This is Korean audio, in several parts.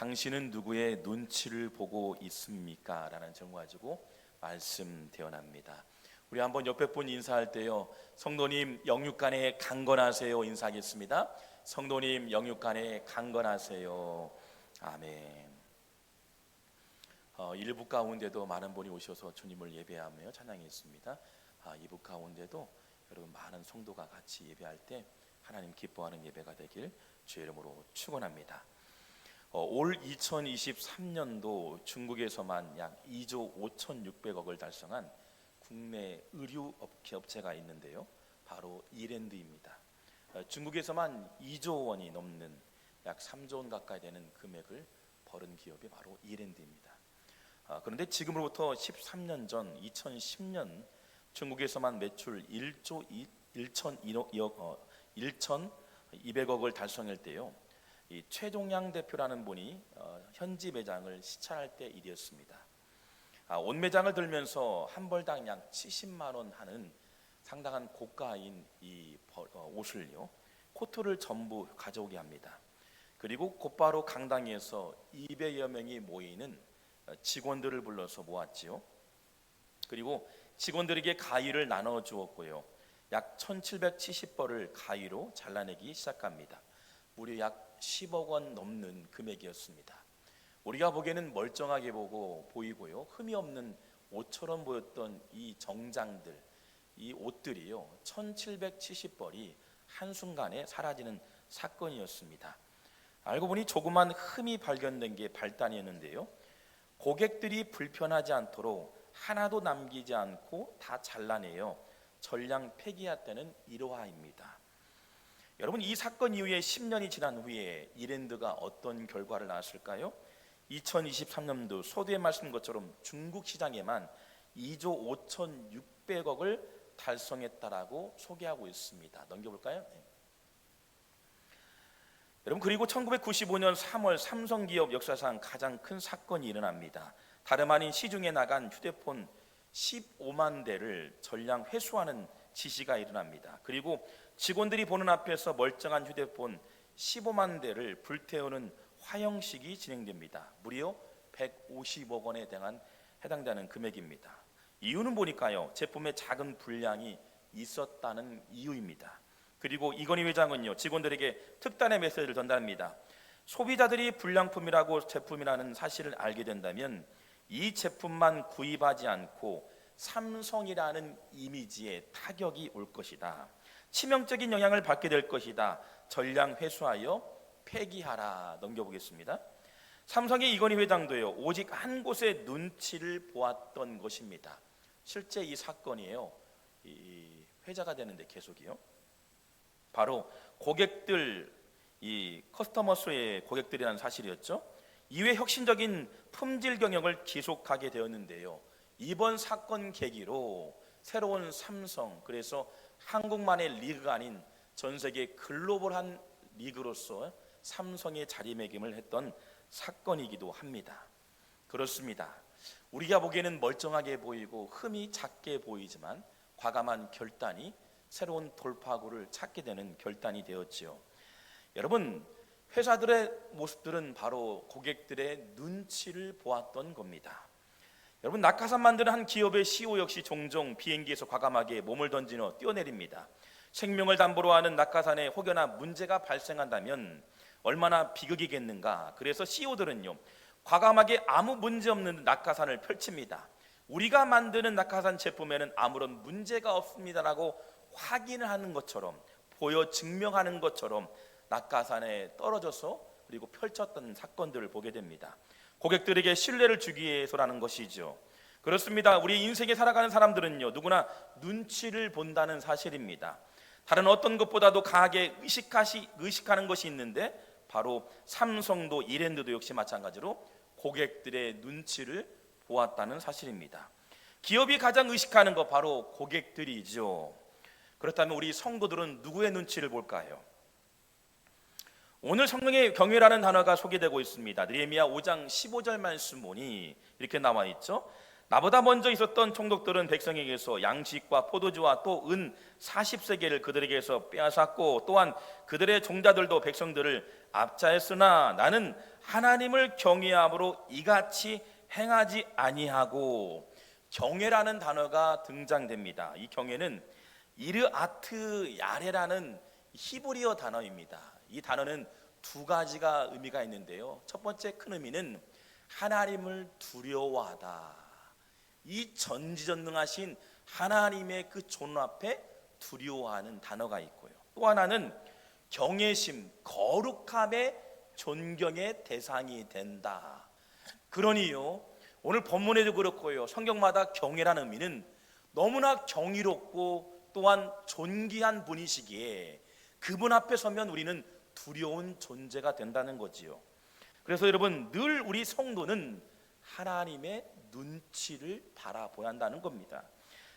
당신은 누구의 눈치를 보고 있습니까? 라는 질문 가지고 말씀 대언합니다. 우리 한번 옆에 분 인사할 때요, 성도님 영육간에 강건하세요 인사하겠습니다. 성도님 영육간에 강건하세요. 아멘. 일부 가운데도 많은 분이 오셔서 주님을 예배하며 찬양했습니다. 이부 가운데도 여러분 많은 성도가 같이 예배할 때 하나님 기뻐하는 예배가 되길 주의 이름으로 축원합니다. 올 2023년도 중국에서만 약 2조 5,600억을 달성한 국내 의류 업체가 있는데요, 바로 이랜드입니다. 중국에서만 2조 원이 넘는 약 3조 원 가까이 되는 금액을 벌은 기업이 바로 이랜드입니다. 그런데 지금으로부터 13년 전 2010년 중국에서만 매출 1조 1,200억을 달성할 때요, 이 최종양 대표라는 분이 현지 매장을 시찰할 때 일이었습니다. 온 매장을 들면서 한 벌당 약 70만 원 하는 상당한 고가인 이 옷을요, 코트를 전부 가져오게 합니다. 그리고 곧바로 강당에서 200여 명이 모이는 직원들을 불러서 모았지요. 그리고 직원들에게 가위를 나눠 주었고요, 약 1,770벌을 가위로 잘라내기 시작합니다. 무려 약 10억 원 넘는 금액이었습니다. 우리가 보기에는 멀쩡하게 보이고요, 흠이 없는 옷처럼 보였던 이 정장들, 이 옷들이요, 1,770벌이 한순간에 사라지는 사건이었습니다. 알고 보니 조그만 흠이 발견된 게 발단이었는데요, 고객들이 불편하지 않도록 하나도 남기지 않고 다 잘라내요 전량 폐기했다는 일화입니다. 여러분, 이 사건 이후에 10년이 지난 후에 이랜드가 어떤 결과를 낳았을까요? 2023년도 소두에 말씀드린 것처럼 중국 시장에만 2조 5,600억을 달성했다라고 소개하고 있습니다. 넘겨볼까요? 네. 여러분, 그리고 1995년 3월 삼성기업 역사상 가장 큰 사건이 일어납니다. 다름 아닌 시중에 나간 휴대폰 15만 대를 전량 회수하는 지시가 일어납니다. 그리고 직원들이 보는 앞에서 멀쩡한 휴대폰 15만 대를 불태우는 화형식이 진행됩니다. 무려 150억 원에 해당되는 금액입니다. 이유는 보니까요, 제품에 작은 불량이 있었다는 이유입니다. 그리고 이건희 회장은요, 직원들에게 특단의 메시지를 전달합니다. 소비자들이 불량품이라고 제품이라는 사실을 알게 된다면 이 제품만 구입하지 않고 삼성이라는 이미지에 타격이 올 것이다. 치명적인 영향을 받게 될 것이다. 전량 회수하여 폐기하라. 넘겨보겠습니다. 삼성의 이건희 회장도요, 오직 한 곳의 눈치를 보았던 것입니다. 실제 이 사건이에요, 이 회자가 되는데 계속이요, 바로 고객들, 이 커스터머스의 고객들이라는 사실이었죠. 이외 혁신적인 품질 경영을 지속하게 되었는데요, 이번 사건 계기로 새로운 삼성, 그래서 한국만의 리그가 아닌 전 세계 글로벌한 리그로서 삼성의 자리매김을 했던 사건이기도 합니다. 그렇습니다. 우리가 보기에는 멀쩡하게 보이고 흠이 작게 보이지만 과감한 결단이 새로운 돌파구를 찾게 되는 결단이 되었지요. 여러분, 회사들의 모습들은 바로 고객들의 눈치를 보았던 겁니다. 여러분, 낙하산 만드는 한 기업의 CEO 역시 종종 비행기에서 과감하게 몸을 던지며 뛰어내립니다. 생명을 담보로 하는 낙하산에 혹여나 문제가 발생한다면 얼마나 비극이겠는가. 그래서 CEO들은요, 과감하게 아무 문제 없는 낙하산을 펼칩니다. 우리가 만드는 낙하산 제품에는 아무런 문제가 없습니다라고 확인을 하는 것처럼, 보여 증명하는 것처럼 낙하산에 떨어져서 그리고 펼쳤던 사건들을 보게 됩니다. 고객들에게 신뢰를 주기 위해서라는 것이죠. 그렇습니다. 우리 인생에 살아가는 사람들은요, 누구나 눈치를 본다는 사실입니다. 다른 어떤 것보다도 강하게 의식하는 것이 있는데, 바로 삼성도 이랜드도 역시 마찬가지로 고객들의 눈치를 보았다는 사실입니다. 기업이 가장 의식하는 것, 바로 고객들이죠. 그렇다면 우리 성도들은 누구의 눈치를 볼까요? 오늘 성경에 경외라는 단어가 소개되고 있습니다. 느헤미야 5장 15절 말씀 보니 이렇게 나와 있죠. 나보다 먼저 있었던 총독들은 백성에게서 양식과 포도주와 또 은 40세겔을 그들에게서 빼앗았고 또한 그들의 종자들도 백성들을 압제했으나 나는 하나님을 경외함으로 이같이 행하지 아니하고. 경외라는 단어가 등장됩니다. 이 경외는 이르아트 야레라는 히브리어 단어입니다. 이 단어는 두 가지가 의미가 있는데요. 첫 번째 큰 의미는 하나님을 두려워하다. 이 전지전능하신 하나님의 그 존 앞에 두려워하는 단어가 있고요. 또 하나는 경외심, 거룩함의 존경의 대상이 된다. 그러니요, 오늘 본문에도 그렇고요, 성경마다 경외라는 의미는 너무나 경이롭고 또한 존귀한 분이시기에 그분 앞에 서면 우리는 두려운 존재가 된다는 거지요. 그래서 여러분, 늘 우리 성도는 하나님의 눈치를 바라보아야 한다는 겁니다.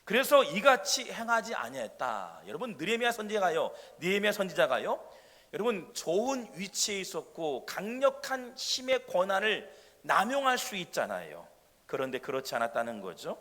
그래서 이같이 행하지 아니했다. 여러분, 느헤미야 선지자가요 여러분, 좋은 위치에 있었고 강력한 힘의 권한을 남용할 수 있잖아요. 그런데 그렇지 않았다는 거죠.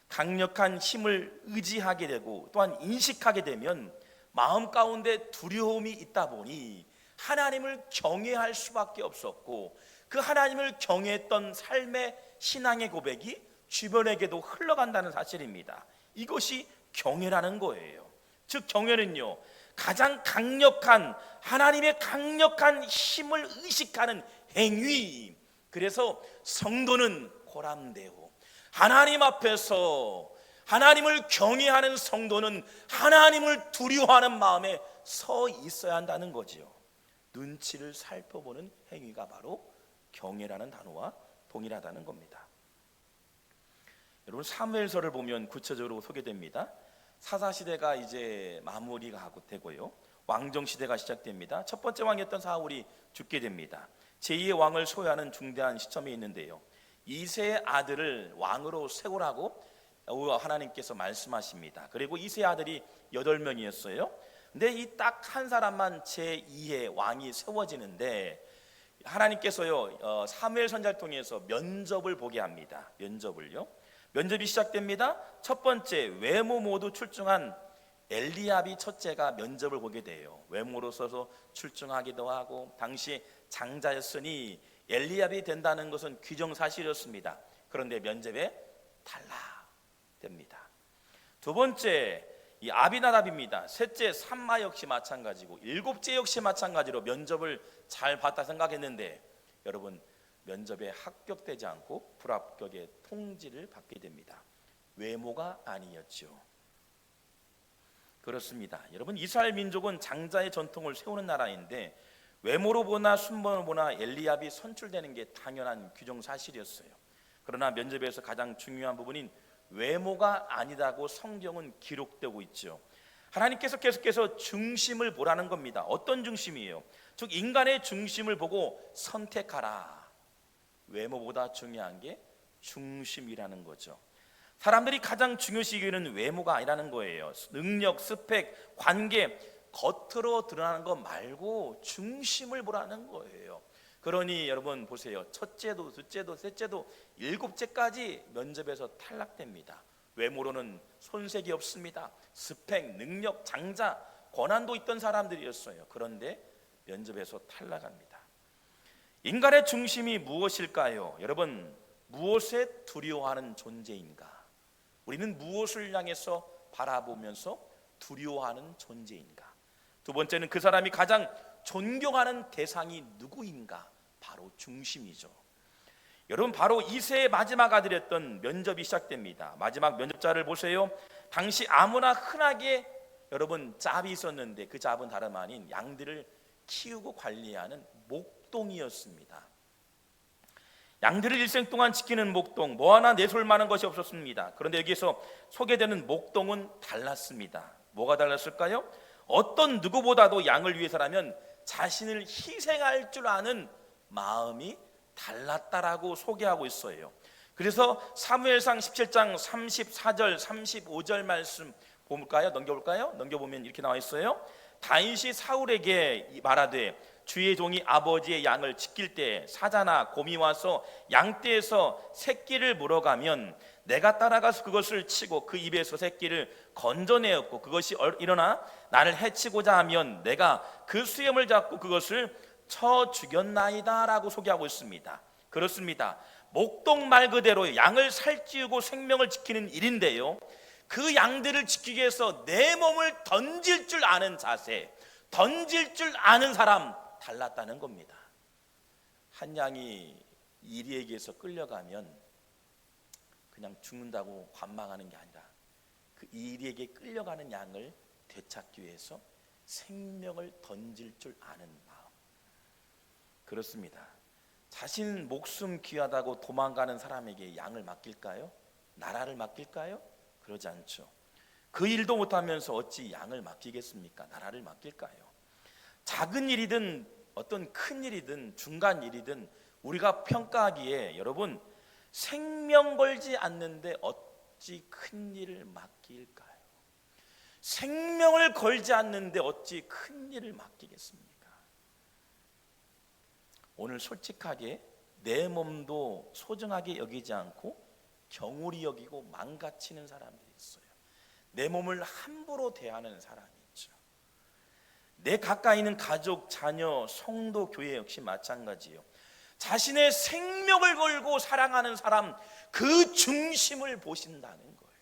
강력한 힘을 의지하게 되고 또한 인식하게 되면 마음 가운데 두려움이 있다 보니 하나님을 경외할 수밖에 없었고, 그 하나님을 경외했던 삶의 신앙의 고백이 주변에게도 흘러간다는 사실입니다. 이것이 경외라는 거예요. 즉 경외는요, 가장 강력한 하나님의 강력한 힘을 의식하는 행위. 그래서 성도는 고람되고, 하나님 앞에서 하나님을 경외하는 성도는 하나님을 두려워하는 마음에 서 있어야 한다는 거지요. 눈치를 살펴보는 행위가 바로 경외라는 단어와 동일하다는 겁니다. 여러분, 사무엘서를 보면 구체적으로 소개됩니다. 사사시대가 이제 마무리가 되고요, 왕정시대가 시작됩니다. 첫 번째 왕이었던 사울이 죽게 됩니다. 제2의 왕을 소유하는 중대한 시점에 있는데요, 이세의 아들을 왕으로 세우라고 하나님께서 말씀하십니다. 그리고 이세의 아들이 8명이었어요. 근데 이 딱 한 사람만 제2의 왕이 세워지는데 하나님께서요 사무엘 선지자를 통해서 면접을 보게 합니다. 면접이 시작됩니다. 첫 번째, 외모 모두 출중한 엘리압이 첫째가 면접을 보게 돼요. 외모로서 출중하기도 하고 당시 장자였으니 엘리압이 된다는 것은 규정사실이었습니다. 그런데 면접에 탈락됩니다. 두 번째, 이 아비나답입니다. 셋째, 삼마 역시 마찬가지고 일곱째 역시 마찬가지로 면접을 잘 봤다 생각했는데 여러분, 면접에 합격되지 않고 불합격의 통지를 받게 됩니다. 외모가 아니었죠. 그렇습니다. 여러분, 이스라엘 민족은 장자의 전통을 세우는 나라인데 외모로 보나 순번으로 보나 엘리압이 선출되는 게 당연한 규정 사실이었어요. 그러나 면접에서 가장 중요한 부분인 외모가 아니다고 성경은 기록되고 있죠. 하나님께서 계속해서 중심을 보라는 겁니다. 어떤 중심이에요? 즉 인간의 중심을 보고 선택하라. 외모보다 중요한 게 중심이라는 거죠. 사람들이 가장 중요시 여기는 외모가 아니라는 거예요. 능력, 스펙, 관계, 겉으로 드러나는 것 말고 중심을 보라는 거예요. 그러니 여러분 보세요. 첫째도, 둘째도, 셋째도, 일곱째까지 면접에서 탈락됩니다. 외모로는 손색이 없습니다. 스펙, 능력, 장자, 권한도 있던 사람들이었어요. 그런데 면접에서 탈락합니다. 인간의 중심이 무엇일까요? 여러분, 무엇에 두려워하는 존재인가? 우리는 무엇을 향해서 바라보면서 두려워하는 존재인가? 두 번째는 그 사람이 가장 존경하는 대상이 누구인가? 바로 중심이죠. 여러분, 바로 이세의 마지막 아들이었던 면접이 시작됩니다. 마지막 면접자를 보세요. 당시 아무나 흔하게 여러분 짭이 있었는데 그 짭은 다름 아닌 양들을 키우고 관리하는 목동이었습니다. 양들을 일생 동안 지키는 목동, 뭐 하나 내세울 만한 것이 없었습니다. 그런데 여기에서 소개되는 목동은 달랐습니다. 뭐가 달랐을까요? 어떤 누구보다도 양을 위해서라면 자신을 희생할 줄 아는 마음이 달랐다라고 소개하고 있어요. 그래서 사무엘상 17장 34절 35절 말씀 볼까요? 넘겨보면 이렇게 나와 있어요. 다윗이 사울에게 말하되 주의 종이 아버지의 양을 지킬 때 사자나 곰이 와서 양떼에서 새끼를 물어가면 내가 따라가서 그것을 치고 그 입에서 새끼를 건져내었고 그것이 일어나 나를 해치고자 하면 내가 그 수염을 잡고 그것을 쳐 죽였나이다 라고 소개하고 있습니다. 그렇습니다. 목동 말 그대로 양을 살찌우고 생명을 지키는 일인데요, 그 양들을 지키기 위해서 내 몸을 던질 줄 아는 자세, 던질 줄 아는 사람 달랐다는 겁니다. 한 양이 이리에게서 끌려가면 그냥 죽는다고 관망하는 게 아니라 그 이리에게 끌려가는 양을 되찾기 위해서 생명을 던질 줄 아는 마음. 그렇습니다. 자신 목숨 귀하다고 도망가는 사람에게 양을 맡길까요? 나라를 맡길까요? 그러지 않죠. 그 일도 못하면서 어찌 양을 맡기겠습니까? 나라를 맡길까요? 작은 일이든 어떤 큰 일이든 중간 일이든 우리가 평가하기에 여러분, 생명 걸지 않는데 어찌 큰 일을 맡길까요? 생명을 걸지 않는데 어찌 큰 일을 맡기겠습니까? 오늘 솔직하게 내 몸도 소중하게 여기지 않고 경홀히 여기고 망가치는 사람들이 있어요. 내 몸을 함부로 대하는 사람이 있죠. 내 가까이 있는 가족, 자녀, 성도, 교회 역시 마찬가지예요. 자신의 생명을 걸고 사랑하는 사람, 그 중심을 보신다는 거예요.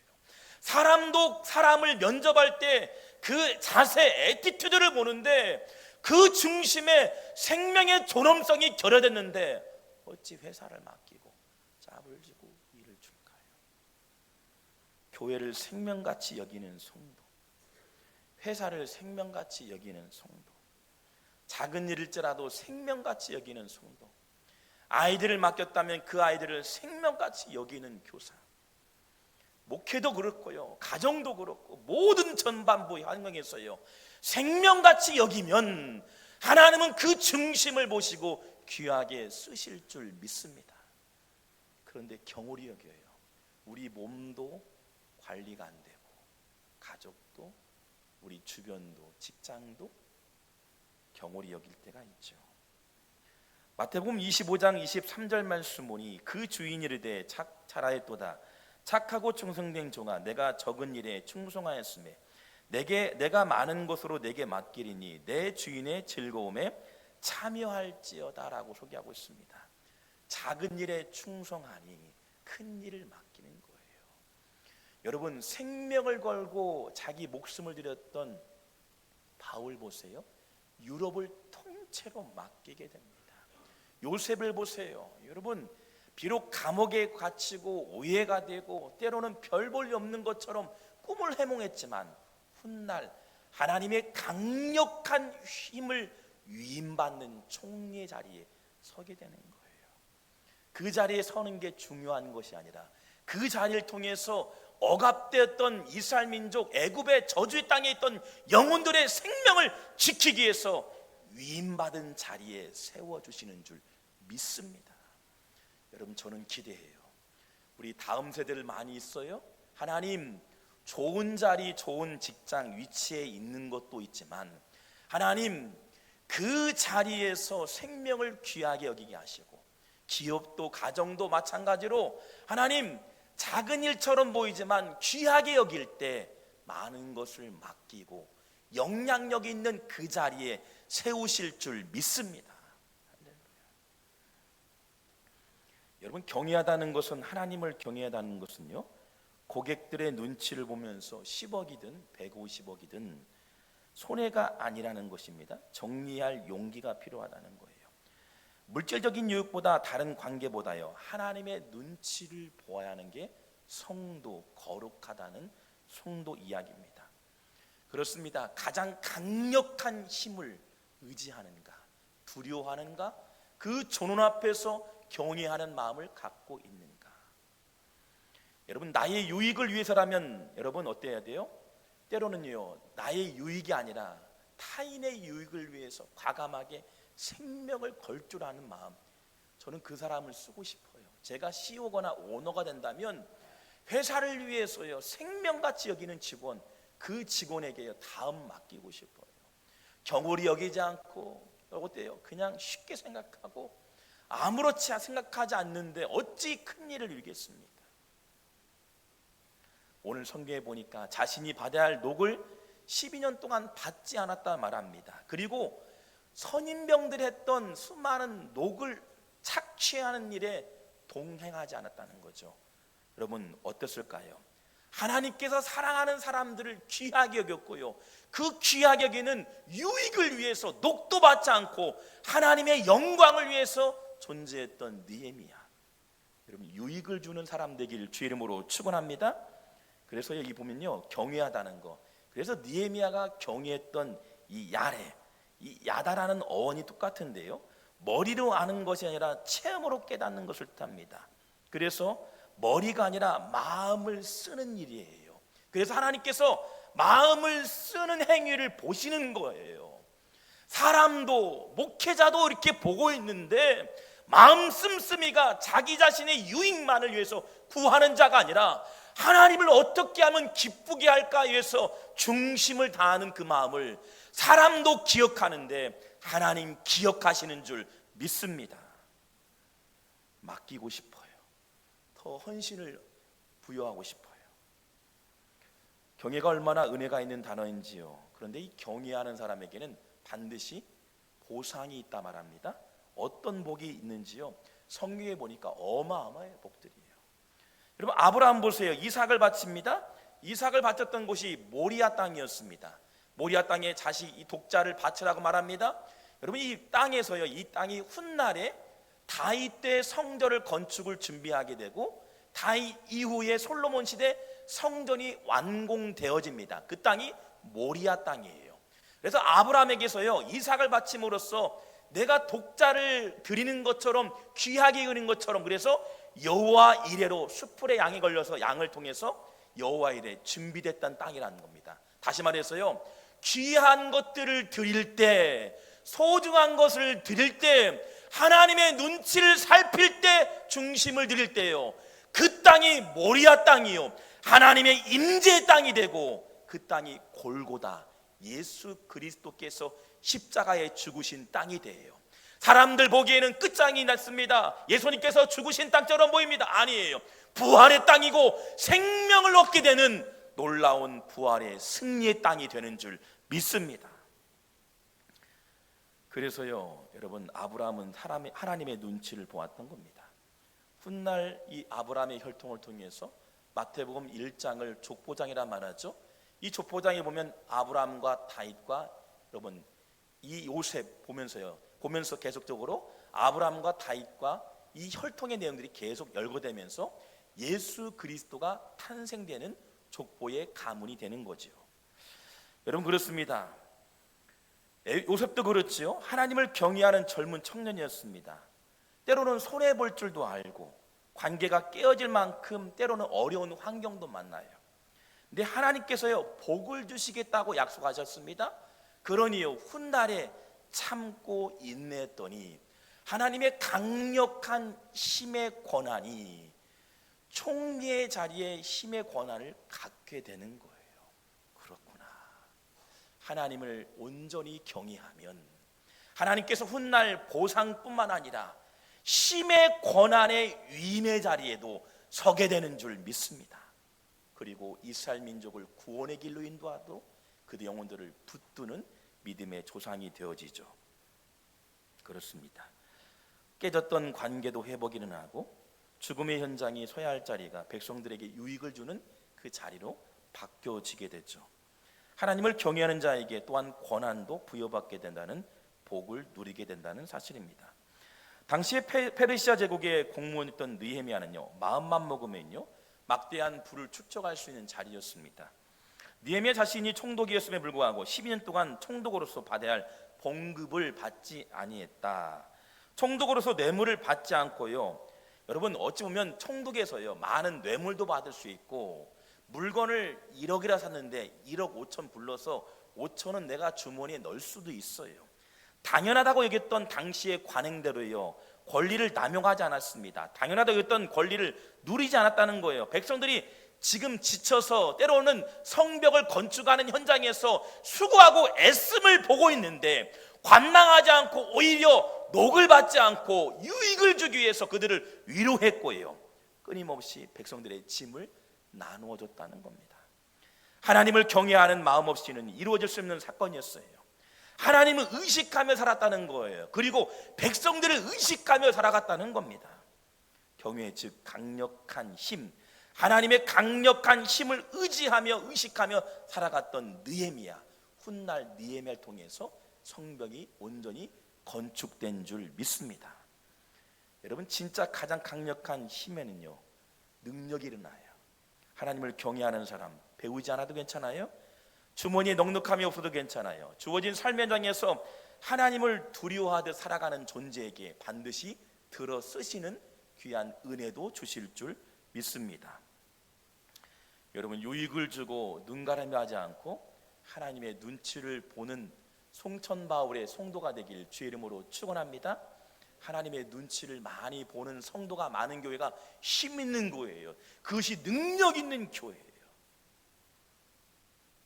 사람도 사람을 면접할 때 그 자세, 애티튜드를 보는데 그 중심에 생명의 존엄성이 결여됐는데 어찌 회사를 맡기고 짭을 지고 일을 줄까요? 교회를 생명같이 여기는 성도, 회사를 생명같이 여기는 성도, 작은 일일지라도 생명같이 여기는 성도, 아이들을 맡겼다면 그 아이들을 생명같이 여기는 교사, 목회도 그렇고요, 가정도 그렇고 모든 전반부 환경에서요, 생명같이 여기면 하나님은 그 중심을 보시고 귀하게 쓰실 줄 믿습니다. 그런데 경홀히 여겨요. 우리 몸도 관리가 안 되고, 가족도, 우리 주변도, 직장도 경홀히 여길 때가 있죠. 마태복음 25장 23절 말씀 보니 그 주인이 이르되 잘하였도다. 착하고 충성된 종아, 내가 적은 일에 충성하였으며 내가 많은 것으로 내게 맡기리니 내 주인의 즐거움에 참여할지어다 라고 소개하고 있습니다. 작은 일에 충성하니 큰 일을 맡기는 거예요. 여러분, 생명을 걸고 자기 목숨을 드렸던 바울 보세요. 유럽을 통째로 맡기게 됩니다. 요셉을 보세요. 여러분, 비록 감옥에 갇히고 오해가 되고 때로는 별 볼 일 없는 것처럼 꿈을 해몽했지만 훗날 하나님의 강력한 힘을 위임받는 총리의 자리에 서게 되는 거예요. 그 자리에 서는 게 중요한 것이 아니라 그 자리를 통해서 억압되었던 이스라엘 민족, 애굽의 저주의 땅에 있던 영혼들의 생명을 지키기 위해서 위임받은 자리에 세워주시는 줄 믿습니다. 여러분, 저는 기대해요. 우리 다음 세대를 많이 있어요. 하나님, 좋은 자리, 좋은 직장 위치에 있는 것도 있지만 하나님, 그 자리에서 생명을 귀하게 여기게 하시고, 기업도 가정도 마찬가지로 하나님, 작은 일처럼 보이지만 귀하게 여길 때 많은 것을 맡기고 영향력 있는 그 자리에 세우실 줄 믿습니다. 여러분, 경외하다는 것은, 하나님을 경외하다는 것은요, 고객들의 눈치를 보면서 10억이든 150억이든 손해가 아니라는 것입니다. 정리할 용기가 필요하다는 거예요. 물질적인 유익보다, 다른 관계보다요, 하나님의 눈치를 보아야 하는 게 성도, 거룩하다는 성도 이야기입니다. 그렇습니다. 가장 강력한 힘을 의지하는가, 두려워하는가, 그 존엄 앞에서 경외하는 마음을 갖고 있는가. 여러분, 나의 유익을 위해서라면 여러분 어때야 돼요? 때로는요, 나의 유익이 아니라 타인의 유익을 위해서 과감하게 생명을 걸 줄 아는 마음, 저는 그 사람을 쓰고 싶어요. 제가 CEO거나 오너가 된다면 회사를 위해서요, 생명같이 여기는 직원, 그 직원에게 다음 맡기고 싶어요. 경홀히 여기지 않고 어때요? 그냥 쉽게 생각하고 아무렇지 생각하지 않는데 어찌 큰 일을 이루겠습니까? 오늘 성경에 보니까 자신이 받아야 할 녹을 12년 동안 받지 않았다 말합니다. 그리고 선임병들이 했던 수많은 녹을 착취하는 일에 동행하지 않았다는 거죠. 여러분 어땠을까요? 하나님께서 사랑하는 사람들을 귀하게 여겼고요, 그 귀하게 여기는 유익을 위해서 녹도 받지 않고 하나님의 영광을 위해서 존재했던 느헤미야. 여러분 유익을 주는 사람 되기를 주의 이름으로 축원합니다. 그래서 여기 보면요, 경외하다는 거. 그래서 느헤미야가 경외했던 이 야레, 이 야다라는 어원이 똑같은데요, 머리로 아는 것이 아니라 체험으로 깨닫는 것을 뜻합니다. 그래서 머리가 아니라 마음을 쓰는 일이에요. 그래서 하나님께서 마음을 쓰는 행위를 보시는 거예요. 사람도 목회자도 이렇게 보고 있는데 마음 씀씀이가 자기 자신의 유익만을 위해서 구하는 자가 아니라 하나님을 어떻게 하면 기쁘게 할까 위해서 중심을 다하는 그 마음을 사람도 기억하는데 하나님 기억하시는 줄 믿습니다. 맡기고 싶어요. 더 헌신을 부여하고 싶어요. 경외가 얼마나 은혜가 있는 단어인지요. 그런데 이 경외하는 사람에게는 반드시 보상이 있다 말합니다. 어떤 복이 있는지요, 성경에 보니까 어마어마한 복들이에요. 여러분 아브라함 보세요. 이삭을 바칩니다. 이삭을 바쳤던 곳이 모리아 땅이었습니다. 모리아 땅에 자식 이 독자를 바치라고 말합니다. 여러분 이 땅에서요, 이 땅이 훗날에 다윗 때 성전을 건축을 준비하게 되고 다윗 이후에 솔로몬 시대 성전이 완공되어집니다. 그 땅이 모리아 땅이에요. 그래서 아브라함에게서요, 이삭을 바침으로써 내가 독자를 드리는 것처럼 귀하게 드리는 것처럼, 그래서 여호와 이레로 수풀에 양이 걸려서 양을 통해서 여호와 이레 준비됐던 땅이라는 겁니다. 다시 말해서요, 귀한 것들을 드릴 때, 소중한 것을 드릴 때, 하나님의 눈치를 살필 때, 중심을 드릴 때요, 그 땅이 모리아 땅이요, 하나님의 임재의 땅이 되고 그 땅이 골고다, 예수 그리스도께서 십자가에 죽으신 땅이 돼요. 사람들 보기에는 끝장이 났습니다. 예수님께서 죽으신 땅처럼 보입니다. 아니에요. 부활의 땅이고 생명을 얻게 되는 놀라운 부활의 승리의 땅이 되는 줄 믿습니다. 그래서요, 여러분 아브라함은 하나님의 눈치를 보았던 겁니다. 훗날 이 아브라함의 혈통을 통해서 마태복음 1장을 족보장이라 말하죠. 이 족보장에 보면 아브라함과 다윗과 여러분 이 요셉 보면서 계속적으로 아브라함과 다윗과 이 혈통의 내용들이 계속 열거되면서 예수 그리스도가 탄생되는 족보의 가문이 되는 거죠. 여러분 그렇습니다. 요셉도 그렇지요. 하나님을 경외하는 젊은 청년이었습니다. 때로는 손해볼 줄도 알고 관계가 깨어질 만큼 때로는 어려운 환경도 만나요. 근데 하나님께서요, 복을 주시겠다고 약속하셨습니다. 그러니요, 훗날에 참고 인내했더니 하나님의 강력한 힘의 권한이 총리의 자리에 힘의 권한을 갖게 되는 거예요. 그렇구나. 하나님을 온전히 경외하면 하나님께서 훗날 보상뿐만 아니라 힘의 권한의 위임의 자리에도 서게 되는 줄 믿습니다. 그리고 이스라엘 민족을 구원의 길로 인도하도 그들 영혼들을 붙드는 믿음의 조상이 되어지죠. 그렇습니다. 깨졌던 관계도 회복이 일어나고 죽음의 현장이 서야 할 자리가 백성들에게 유익을 주는 그 자리로 바뀌어지게 되죠. 하나님을 경외하는 자에게 또한 권한도 부여받게 된다는 복을 누리게 된다는 사실입니다. 당시에 페르시아 제국의 공무원이었던 느헤미야는요, 마음만 먹으면요 막대한 부를 축적할 수 있는 자리였습니다. 느헤미야 자신이 총독이었음에 불구하고 12년 동안 총독으로서 받아야 할 봉급을 받지 아니했다. 총독으로서 뇌물을 받지 않고요, 여러분 어찌 보면 총독에서요 많은 뇌물도 받을 수 있고 물건을 1억이라 샀는데 1억 5천 불러서 5천은 내가 주머니에 넣을 수도 있어요. 당연하다고 여겼던 당시의 관행대로요 권리를 남용하지 않았습니다. 당연하다고 여겼던 권리를 누리지 않았다는 거예요. 백성들이 지금 지쳐서 때로는 성벽을 건축하는 현장에서 수고하고 애씀을 보고 있는데 관망하지 않고 오히려 녹을 받지 않고 유익을 주기 위해서 그들을 위로했고요, 끊임없이 백성들의 짐을 나누어 줬다는 겁니다. 하나님을 경외하는 마음 없이는 이루어질 수 없는 사건이었어요. 하나님을 의식하며 살았다는 거예요. 그리고 백성들을 의식하며 살아갔다는 겁니다. 경외 즉 강력한 힘, 하나님의 강력한 힘을 의지하며 의식하며 살아갔던 느헤미야, 훗날 느헤미야를 통해서 성벽이 온전히 건축된 줄 믿습니다. 여러분, 진짜 가장 강력한 힘에는요, 능력이 일어나요. 하나님을 경외하는 사람, 배우지 않아도 괜찮아요. 주머니에 넉넉함이 없어도 괜찮아요. 주어진 삶의 현장에서 하나님을 두려워하듯 살아가는 존재에게 반드시 들어 쓰시는 귀한 은혜도 주실 줄 믿습니다. 여러분, 유익을 주고 눈가라며 하지 않고 하나님의 눈치를 보는 송천바울의 성도가 되길 주의 이름으로 축원합니다. 하나님의 눈치를 많이 보는 성도가 많은 교회가 힘 있는 교회예요. 그것이 능력 있는 교회예요.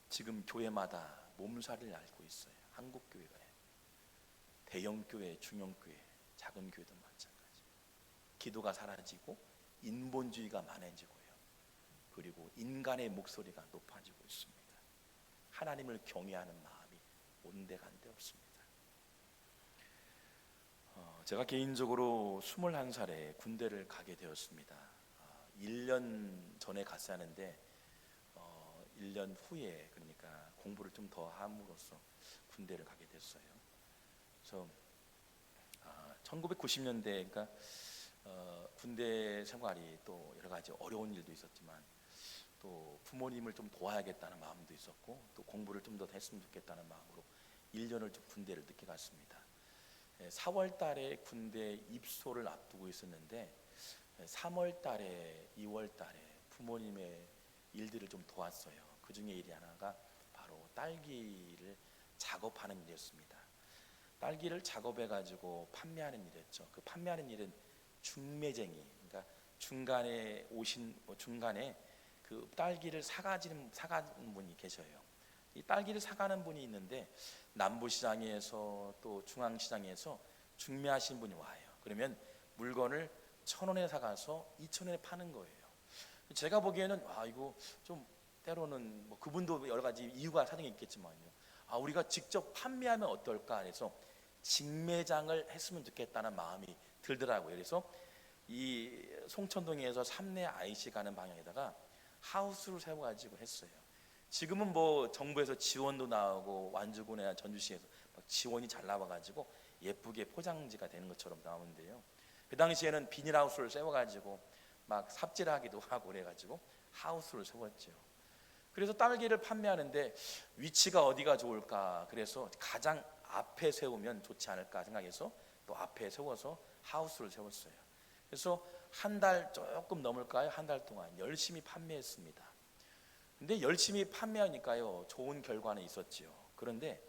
지금 교회마다 몸살을 앓고 있어요. 한국 교회가 대형 교회, 중형 교회, 작은 교회도 마찬가지. 기도가 사라지고 인본주의가 많아지고요, 그리고 인간의 목소리가 높아지고 있습니다. 하나님을 경외하는 마음이 온데간데 없습니다. 제가 개인적으로 21살에 군대를 가게 되었습니다. 1년 전에 갔어야 하는데 1년 후에, 그러니까 공부를 좀 더 함으로써 군대를 가게 됐어요. 그래서 1990년대, 그러니까 군대 생활이 또 여러 가지 어려운 일도 있었지만 또 부모님을 좀 도와야겠다는 마음도 있었고 또 공부를 좀 더 했으면 좋겠다는 마음으로 1년을 좀 군대를 늦게 갔습니다. 4월 달에 군대 입소를 앞두고 있었는데 3월 달에 2월 달에 부모님의 일들을 좀 도왔어요. 그 중에 일이 하나가 바로 딸기를 작업하는 일이었습니다. 딸기를 작업해가지고 판매하는 일이었죠. 그 판매하는 일은 중매쟁이, 그러니까 중간에 그 딸기를 사가는 분이 계셔요. 이 딸기를 사가는 분이 있는데 남부시장에서 또 중앙시장에서 중매하신 분이 와요. 그러면 물건을 1,000원에 사가서 2,000원에 파는 거예요. 제가 보기에는 이거 좀 때로는 뭐 그분도 여러 가지 이유가 사정이 있겠지만요, 우리가 직접 판매하면 어떨까 해서 직매장을 했으면 좋겠다는 마음이 들더라고요. 그래서 이 송천동에서 삼내 IC 가는 방향에다가 하우스를 세워가지고 했어요. 지금은 뭐 정부에서 지원도 나오고 완주군이나 전주시에서 막 지원이 잘 나와가지고 예쁘게 포장지가 되는 것처럼 나오는데요, 그 당시에는 비닐하우스를 세워가지고 막 삽질하기도 하고 그래가지고 하우스를 세웠죠. 그래서 딸기를 판매하는데 위치가 어디가 좋을까, 그래서 가장 앞에 세우면 좋지 않을까 생각해서 또 앞에 세워서 하우스를 세웠어요. 그래서 한 달 조금 넘을까요? 한 달 동안 열심히 판매했습니다. 근데 열심히 판매하니까요, 좋은 결과는 있었지요. 그런데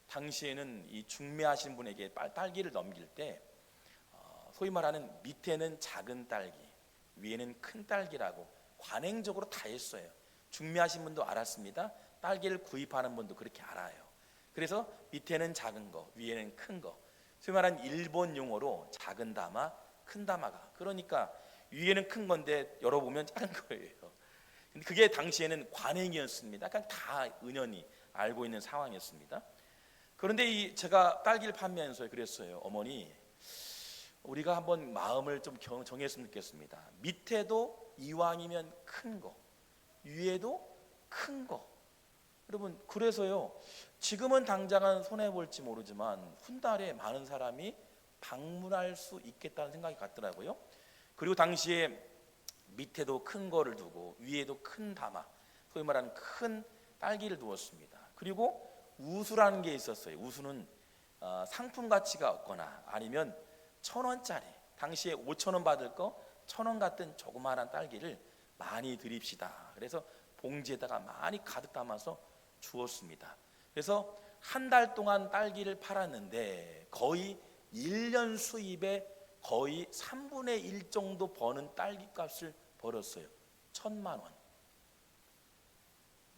당시에는 이 중매하신 분에게 딸기를 넘길 때 소위 말하는 밑에는 작은 딸기, 위에는 큰 딸기라고 관행적으로 다 했어요. 중매하신 분도 알았습니다. 딸기를 구입하는 분도 그렇게 알아요. 그래서 밑에는 작은 거, 위에는 큰 거, 소위 말하는 일본 용어로 작은 다마, 큰 다마가, 그러니까 위에는 큰 건데 열어보면 작은 거예요. 근데 그게 당시에는 관행이었습니다. 그러니까 다 은연히 알고 있는 상황이었습니다. 그런데 제가 딸기를 판매하면서 그랬어요. 어머니, 우리가 한번 마음을 좀 정했으면 좋겠습니다. 밑에도 이왕이면 큰 거, 위에도 큰 거. 여러분, 그래서요, 지금은 당장은 손해볼지 모르지만 훗날에 많은 사람이 방문할 수 있겠다는 생각이 갔더라고요. 그리고 당시에 밑에도 큰 거를 두고 위에도 큰 다마, 소위 말하는 큰 딸기를 두었습니다. 그리고 우수라는 게 있었어요. 우수는 상품 가치가 없거나 아니면 1,000원짜리, 당시에 5,000원 받을 거 1,000원 같은 조그마한 딸기를 많이 드립시다. 그래서 봉지에다가 많이 가득 담아서 주었습니다. 그래서 한 달 동안 딸기를 팔았는데 거의 1년 수입의 거의 3분의 1 정도 버는 딸기 값을 벌었어요. 1,000만 원.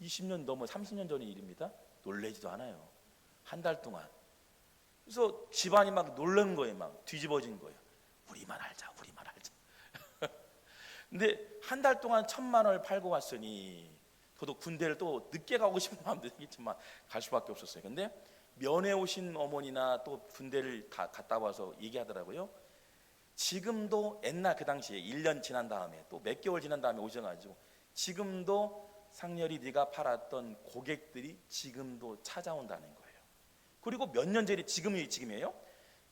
20년 넘어 30년 전의 일입니다. 놀라지도 않아요. 한 달 동안. 그래서 집안이 막 놀란 거예요. 막 뒤집어진 거예요. 우리만 알자. 근데 한 달 동안 1,000만 원을 팔고 왔으니 저도 군대를 또 늦게 가고 싶은 마음도 생겼지만 갈 수밖에 없었어요. 근데 면회 오신 어머니나 또 군대를 다 갔다 와서 얘기하더라고요. 지금도 옛날 그 당시에 1년 지난 다음에 또 몇 개월 지난 다음에 오셔가지고 지금도 상렬이 네가 팔았던 고객들이 지금도 찾아온다는 거예요. 그리고 몇 년 전에 지금이에요.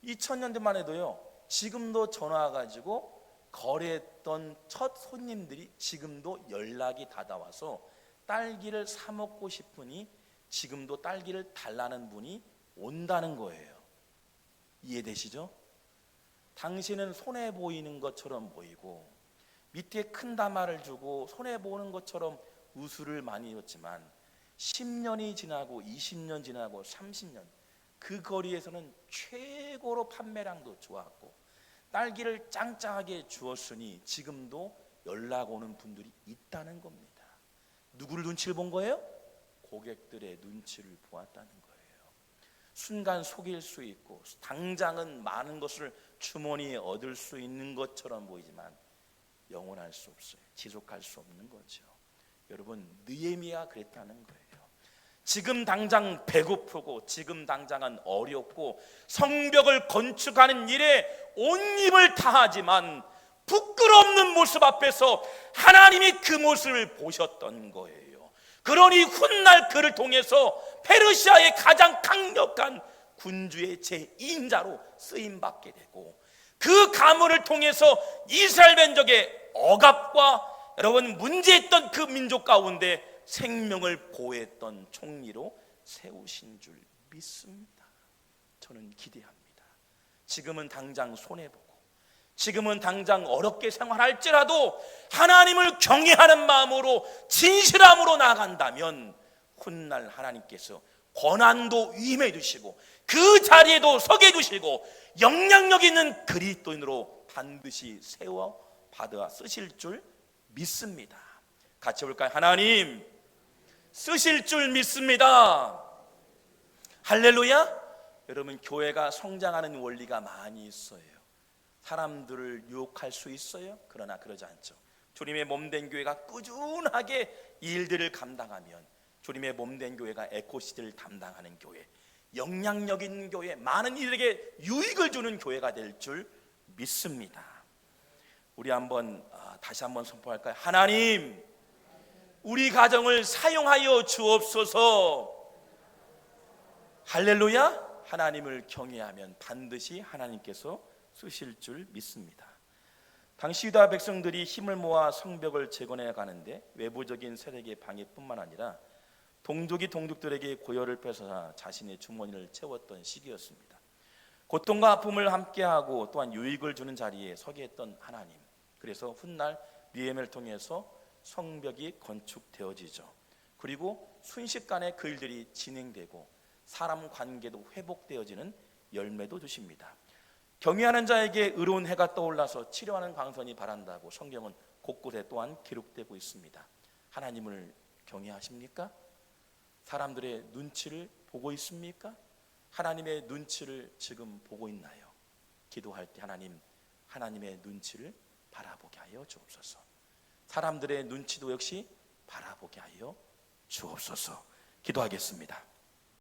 2000년대만 해도요. 지금도 전화 와가지고 거래했던 첫 손님들이 지금도 연락이 닿아와서 딸기를 사 먹고 싶으니 지금도 딸기를 달라는 분이 온다는 거예요. 이해되시죠? 당신은 손해 보이는 것처럼 보이고 밑에 큰 담화를 주고 손해 보는 것처럼 우수를 많이 줬지만 10년이 지나고 20년 지나고 30년 그 거리에서는 최고로 판매량도 좋았고 딸기를 짱짱하게 주었으니 지금도 연락 오는 분들이 있다는 겁니다. 누구를 눈치를 본 거예요? 고객들의 눈치를 보았다는 거예요. 순간 속일 수 있고 당장은 많은 것을 주머니에 얻을 수 있는 것처럼 보이지만 영원할 수 없어요. 지속할 수 없는 거죠. 여러분, 느헤미야가 그랬다는 거예요. 지금 당장 배고프고 지금 당장은 어렵고 성벽을 건축하는 일에 온 힘을 다하지만 부끄럽는 모습 앞에서 하나님이 그 모습을 보셨던 거예요. 그러니 훗날 그를 통해서 페르시아의 가장 강력한 군주의 제2인자로 쓰임받게 되고 그 가문을 통해서 이스라엘 민족의 억압과 여러분 문제했던 그 민족 가운데 생명을 보호했던 총리로 세우신 줄 믿습니다. 저는 기대합니다. 지금은 당장 손해보고 지금은 당장 어렵게 생활할지라도 하나님을 경외하는 마음으로 진실함으로 나아간다면 훗날 하나님께서 권한도 위임해 주시고 그 자리에도 서게 해주시고 영향력 있는 그리스도인으로 반드시 세워 받아 쓰실 줄 믿습니다. 같이 볼까요? 하나님 쓰실 줄 믿습니다. 할렐루야. 여러분, 교회가 성장하는 원리가 많이 있어요. 사람들을 유혹할 수 있어요. 그러나 그러지 않죠. 주님의 몸된 교회가 꾸준하게 일들을 감당하면 주님의 몸된 교회가 에코시스를 담당하는 교회, 영향력 있는 교회, 많은 이들에게 유익을 주는 교회가 될 줄 믿습니다. 우리 다시 한번 선포할까요? 하나님, 우리 가정을 사용하여 주옵소서. 할렐루야. 하나님을 경외하면 반드시 하나님께서 쓰실 줄 믿습니다. 당시 유다 백성들이 힘을 모아 성벽을 재건해 가는데 외부적인 세력의 방해뿐만 아니라 동족이 동족들에게 고열을 뺏어서 자신의 주머니를 채웠던 시기였습니다. 고통과 아픔을 함께하고 또한 유익을 주는 자리에 서게 했던 하나님. 그래서 훗날 느헤미야를 통해서 성벽이 건축되어지죠. 그리고 순식간에 그 일들이 진행되고 사람 관계도 회복되어지는 열매도 주십니다. 경외하는 자에게 의로운 해가 떠올라서 치료하는 광선이 바란다고 성경은 곳곳에 또한 기록되고 있습니다. 하나님을 경외하십니까? 사람들의 눈치를 보고 있습니까? 하나님의 눈치를 지금 보고 있나요? 기도할 때 하나님의 눈치를 바라보게 하여 주옵소서. 사람들의 눈치도 역시 바라보게 하여 주옵소서. 기도하겠습니다.